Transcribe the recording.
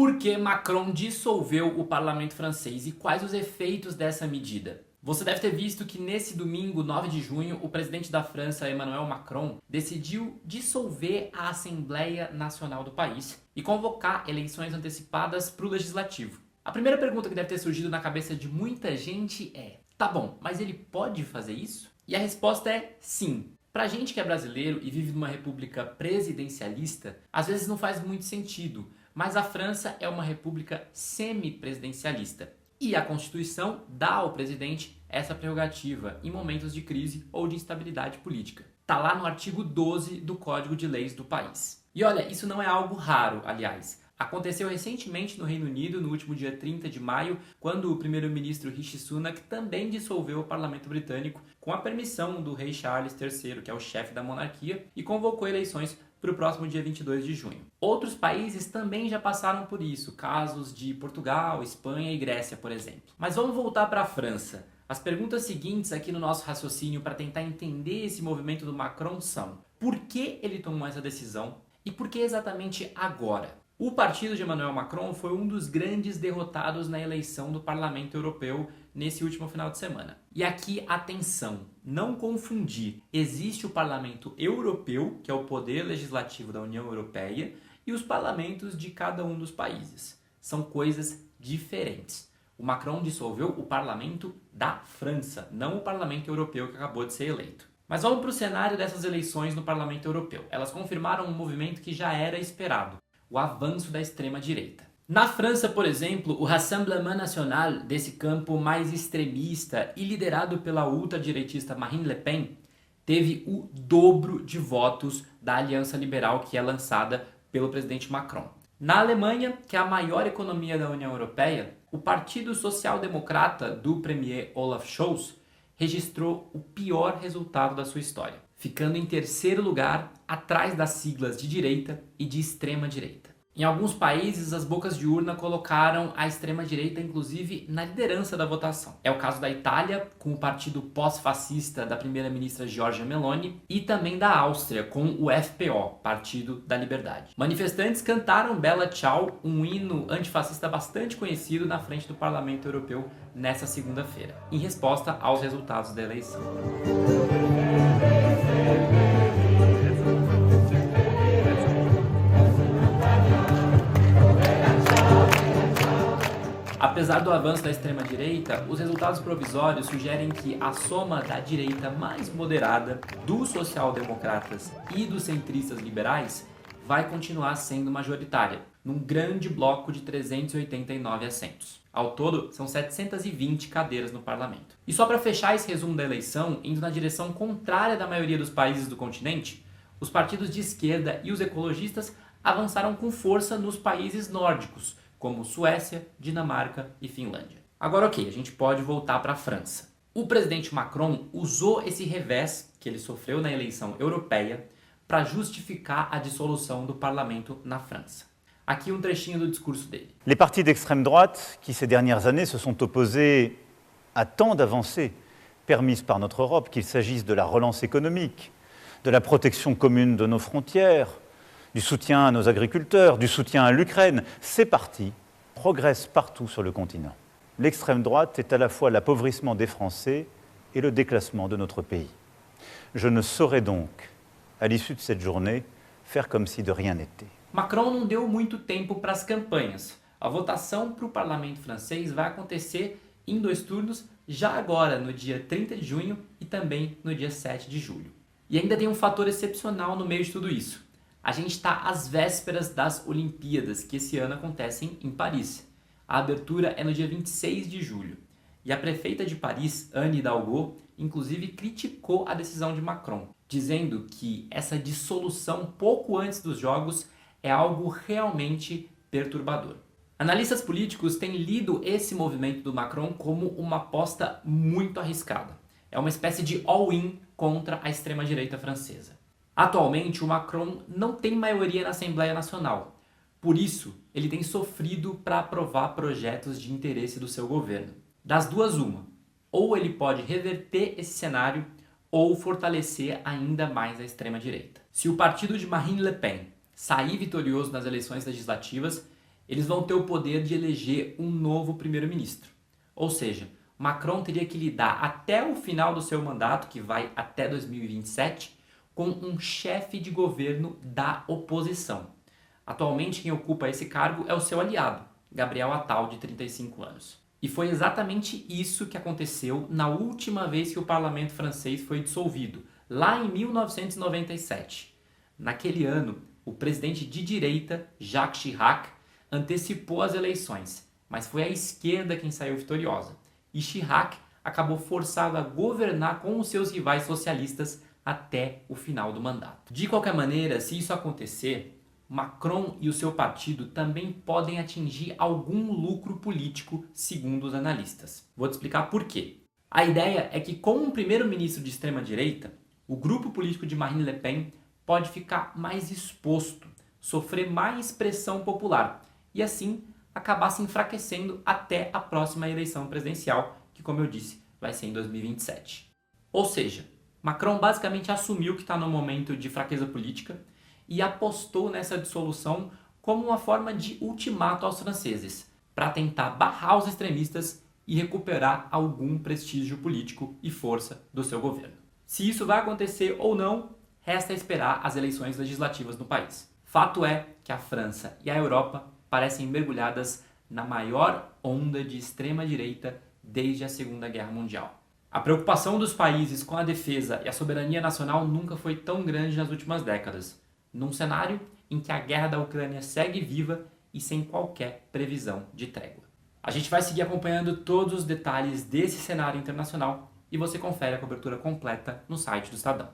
Por que Macron dissolveu o parlamento francês e quais os efeitos dessa medida? Você deve ter visto que nesse domingo, 9 de junho, o presidente da França, Emmanuel Macron, decidiu dissolver a Assembleia Nacional do país e convocar eleições antecipadas para o legislativo. A primeira pergunta que deve ter surgido na cabeça de muita gente é: tá bom, mas ele pode fazer isso? E a resposta é sim. Pra gente que é brasileiro e vive numa república presidencialista, às vezes não faz muito sentido, mas a França é uma república semi-presidencialista. E a Constituição dá ao presidente essa prerrogativa em momentos de crise ou de instabilidade política. Tá lá no artigo 12 do Código de Leis do país. E olha, isso não é algo raro, aliás. Aconteceu recentemente no Reino Unido, no último dia 30 de maio, quando o primeiro-ministro Rishi Sunak também dissolveu o parlamento britânico com a permissão do rei Charles III, que é o chefe da monarquia, e convocou eleições para o próximo dia 22 de junho. Outros países também já passaram por isso, casos de Portugal, Espanha e Grécia, por exemplo. Mas vamos voltar para a França. As perguntas seguintes aqui no nosso raciocínio para tentar entender esse movimento do Macron são: por que ele tomou essa decisão e por que exatamente agora? O partido de Emmanuel Macron foi um dos grandes derrotados na eleição do Parlamento Europeu nesse último final de semana. E aqui, atenção, não confundir. Existe o Parlamento Europeu, que é o poder legislativo da União Europeia, e os parlamentos de cada um dos países. São coisas diferentes. O Macron dissolveu o Parlamento da França, não o Parlamento Europeu que acabou de ser eleito. Mas vamos para o cenário dessas eleições no Parlamento Europeu. Elas confirmaram um movimento que já era esperado: o avanço da extrema-direita. Na França, por exemplo, o Rassemblement National, desse campo mais extremista e liderado pela ultradireitista Marine Le Pen, teve o dobro de votos da Aliança Liberal que é lançada pelo presidente Macron. Na Alemanha, que é a maior economia da União Europeia, o Partido Social Democrata do premier Olaf Scholz registrou o pior resultado da sua história, ficando em terceiro lugar, atrás das siglas de direita e de extrema-direita. Em alguns países, as bocas de urna colocaram a extrema-direita, inclusive, na liderança da votação. É o caso da Itália, com o partido pós-fascista da primeira-ministra Giorgia Meloni, e também da Áustria, com o FPO, Partido da Liberdade. Manifestantes cantaram Bella Ciao, um hino antifascista bastante conhecido, na frente do Parlamento Europeu nessa segunda-feira, em resposta aos resultados da eleição. Apesar do avanço da extrema-direita, os resultados provisórios sugerem que a soma da direita mais moderada, dos social-democratas e dos centristas liberais vai continuar sendo majoritária, num grande bloco de 389 assentos. Ao todo, são 720 cadeiras no parlamento. E só para fechar esse resumo da eleição, indo na direção contrária da maioria dos países do continente, os partidos de esquerda e os ecologistas avançaram com força nos países nórdicos, como Suécia, Dinamarca e Finlândia. Agora ok, a gente pode voltar para a França. O presidente Macron usou esse revés que ele sofreu na eleição europeia para justificar a dissolução do parlamento na França. Aqui um trechinho do discurso dele. Les partis d'extrême droite, qui ces dernières années se sont opposés à tant d'avancées permises par notre Europe, qu'il s'agisse de la relance économique, de la protection commune de nos frontières, du soutien à nos agriculteurs, du soutien à l'Ukraine, ces partis progressent partout sur le continent. L'extrême droite est à la fois l'appauvrissement des Français et le déclassement de notre pays. Je ne saurais donc, à l'issue de cette journée, faire comme si de rien n'était. Macron não deu muito tempo para as campanhas. A votação para o parlamento francês vai acontecer em 2 turnos, já agora, no dia 30 de junho e também no dia 7 de julho. E ainda tem um fator excepcional no meio de tudo isso. A gente está às vésperas das Olimpíadas, que esse ano acontecem em Paris. A abertura é no dia 26 de julho. E a prefeita de Paris, Anne Hidalgo, inclusive criticou a decisão de Macron, dizendo que essa dissolução pouco antes dos Jogos é algo realmente perturbador. Analistas políticos têm lido esse movimento do Macron como uma aposta muito arriscada. É uma espécie de all-in contra a extrema-direita francesa. Atualmente, o Macron não tem maioria na Assembleia Nacional. Por isso, ele tem sofrido para aprovar projetos de interesse do seu governo. Das duas, uma. Ou ele pode reverter esse cenário, ou fortalecer ainda mais a extrema-direita. Se o partido de Marine Le Pen sair vitorioso nas eleições legislativas, eles vão ter o poder de eleger um novo primeiro-ministro. Ou seja, Macron teria que lidar até o final do seu mandato, que vai até 2027, com um chefe de governo da oposição. Atualmente, quem ocupa esse cargo é o seu aliado, Gabriel Attal, de 35 anos. E foi exatamente isso que aconteceu na última vez que o parlamento francês foi dissolvido, lá em 1997. Naquele ano, o presidente de direita, Jacques Chirac, antecipou as eleições, mas foi a esquerda quem saiu vitoriosa. E Chirac acabou forçado a governar com os seus rivais socialistas até o final do mandato. De qualquer maneira, se isso acontecer, Macron e o seu partido também podem atingir algum lucro político, segundo os analistas. Vou te explicar por quê. A ideia é que com um primeiro-ministro de extrema-direita, o grupo político de Marine Le Pen pode ficar mais exposto, sofrer mais pressão popular e assim acabar se enfraquecendo até a próxima eleição presidencial, que, como eu disse, vai ser em 2027. Ou seja, Macron basicamente assumiu que está num momento de fraqueza política e apostou nessa dissolução como uma forma de ultimato aos franceses, para tentar barrar os extremistas e recuperar algum prestígio político e força do seu governo. Se isso vai acontecer ou não, resta esperar as eleições legislativas no país. Fato é que a França e a Europa parecem mergulhadas na maior onda de extrema-direita desde a Segunda Guerra Mundial. A preocupação dos países com a defesa e a soberania nacional nunca foi tão grande nas últimas décadas, num cenário em que a guerra da Ucrânia segue viva e sem qualquer previsão de trégua. A gente vai seguir acompanhando todos os detalhes desse cenário internacional e você confere a cobertura completa no site do Estadão.